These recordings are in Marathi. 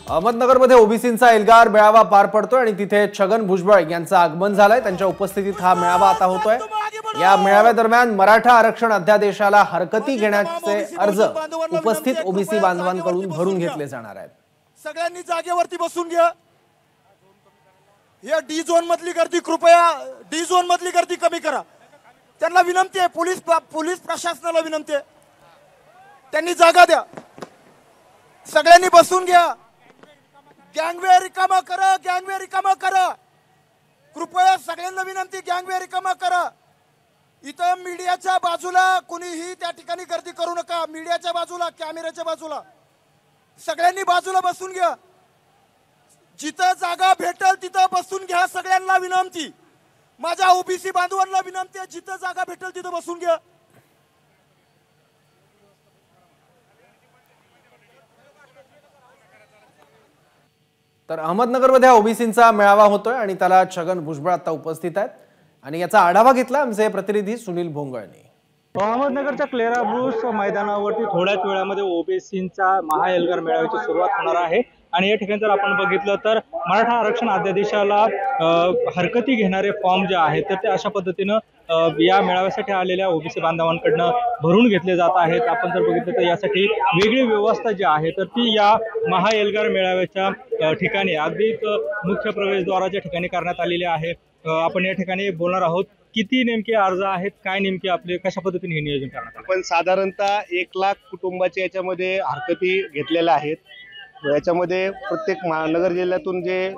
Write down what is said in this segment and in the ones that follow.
अहमदनगरमध्ये ओबीसींचा एल्गार मेळावा पार पडतोय आणि तिथे छगन भुजबळ यांचं आगमन झालंय। त्यांच्या उपस्थितीत हा मेळावा आता होतोय। या मेळाव्यादरम्यान मराठा आरक्षण अध्यादेशाला हरकती घेण्याचे अर्ज उपस्थित ओबीसी बांधवांकडून भरून घेतले जाणार आहेत। सगळ्यांनी जागेवरती बसून घ्या। या डी झोन मधली गर्दी कृपया डी झोन मधली गर्दी कमी करा। त्यांना विनंती आहे, पोलीस प्रशासनाला विनंती आहे, त्यांनी जागा द्या। सगळ्यांनी बसून घ्या। गँगवे रिकामा करा, गँगवे रिकामा करा। कृपया सगळ्यांना विनंती, गँगवे रिकामा करा। इथं मीडियाच्या बाजूला कुणीही त्या ठिकाणी गर्दी करू नका। मीडियाच्या बाजूला, कॅमेऱ्याच्या बाजूला सगळ्यांनी बाजूला बसून घ्या। जिथं जागा भेटेल तिथं बसून घ्या। सगळ्यांना विनंती, माझ्या ओबीसी बांधवांना विनंती आहे, जिथं जागा भेटेल तिथं बसून घ्या। तर अहमदनगरमध्ये ओबीसींचा मेळावा होतोय आणि त्याला छगन भुजबळ आता उपस्थित आहेत आणि याचा आढावा घेतला आमचे प्रतिनिधी सुनील भोंगळनी। अहमदनगरच्या क्लेरा ब्रूस मैदानावरती थोड्याच वेळामध्ये ओबीसींचा महाएल्गार मेळाव्याची सुरुवात होणार आहे आणि या ठिकाणी जर आपण बघितलं तर मराठा आरक्षण अध्यादेशाला हरकती घेणारे फॉर्म जे आहेत तर ते अशा पद्धतीनं या मेळाव्यासाठी आलेल्या ओबीसी बांधवांकडनं भरून घेतले जात आहेत। आपण जर बघितलं तर यासाठी वेगळी व्यवस्था जी आहे तर ती या महाएल्गार मेळाव्याच्या ठिकाणी अगदी मुख्य प्रवेशद्वाराच्या ठिकाणी करण्यात आलेली आहे। आपण या ठिकाणी बोलणार आहोत, किती नेमके अर्ज आहेत, काय नेमके आपले कशा पद्धतीने हे नियोजन करण्यात आलं? पण साधारणतः 1 लाख कुटुंबाचे याच्यामध्ये हरकती घेतलेल्या आहेत। याच्यामध्ये प्रत्येक नगर जिल्ह्यातून जे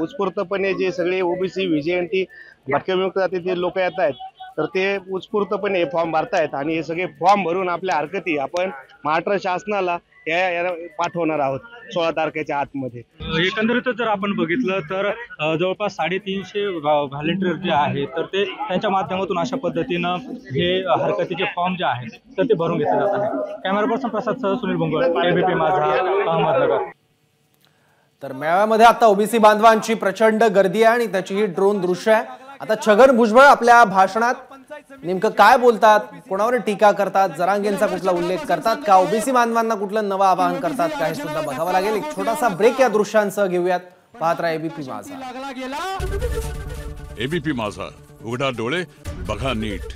उत्स्फूर्तपणे जे सगळे ओबीसी व्हीजेएनटी भटक्याविमुक्त जातीचे लोक येत आहेत तर ते उत्स्फूर्तपणे फॉर्म भरतायत आणि हे सगळे फॉर्म भरून आपल्या हरकती आपण महाराष्ट्र शासनाला या पाठवणार आहोत 16 तारखेच्या आतमध्ये। एकंदरीतच जर आपण बघितलं तर जवळपास 350 व्हॉलेंटियर जे आहेत तर ते त्यांच्या माध्यमातून अशा पद्धतीनं हे हरकतीचे फॉर्म जे आहेत तर ते भरून घेतले जात आहे। कॅमेरा पर्सन प्रसाद सह सुनील भोंगळ, एबीपी माझा, अहमदनगर। तर मेळाव्यामध्ये आता ओबीसी बांधवांची प्रचंड गर्दी आहे आणि त्याची ही ड्रोन दृश्य आहे। आता छगन भुजबळ आपल्या भाषणात नेमकं काय बोलतात, कोणावर टीका करतात, जरांगेंचा कुठला उल्लेख करतात का, ओबीसी बांधवांना कुठलं नवं आवाहन करतात का, हे सुद्धा बघावं लागेल। एक छोटासा ब्रेक या दृश्यांसह घेऊयात। पाहत राहा एबीपी माझा। एबीपी माझा, उघडा डोळे बघा नीट।